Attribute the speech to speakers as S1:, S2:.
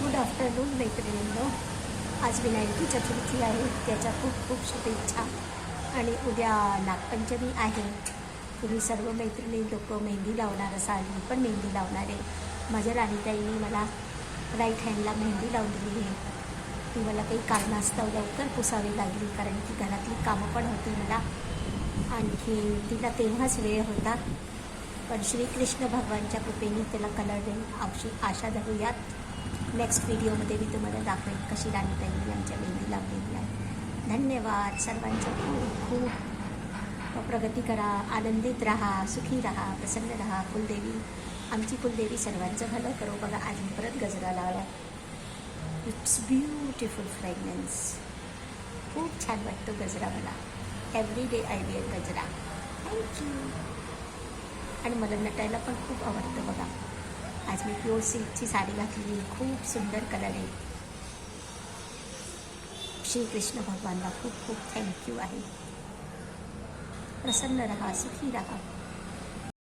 S1: Good afternoon मैत्रिणींनो. आज विनायकी चतुर्थी आहे, त्याच्या खूप खूप शुभेच्छा. आणि उद्या नागपंचमी आहे. तुम्ही सर्व मैत्रिणी लोक मेहंदी लावणार असाल, मी पण मेहंदी लावणार आहे. माझ्या राणीताईंनी मला राईट हँडला मेहंदी लावून दिली आहे. ती मला काही कारणास्तव लवकर पुसावी लागली, कारण की घरातली कामं पण होती मला. आणखी तिला तेव्हाच वेळ होता, पण श्रीकृष्ण भगवानच्या कृपेने त्याला कलर देईल अशी आशा धरूयात. नेक्स्ट व्हिडिओमध्ये मी तुम्हाला दाखवेन कशी राणीताईंनी आमच्या मेहंदी लावलेली आहे. धन्यवाद सर्वांचं. खूप खूप प्रगती करा, आनंदित राहा, सुखी राहा, प्रसन्न राहा. कुलदेवी, आमची कुलदेवी सर्वांचं भलं करो. बघा आज मी परत गजरा लावला. It's beautiful fragrance. खूप छान वाटतो गजरा मला. एव्हरी डे आय वेअर गजरा. थँक्यू. आणि मला नटायला पण खूप आवडतं. बघा आज मी प्युअर सिल्कची साडी घातली, खूप सुंदर कलर आहे. श्रीकृष्ण भगवानला खूप खूप थँक्यू आहे. प्रसन्न रहा, सुखी रहा.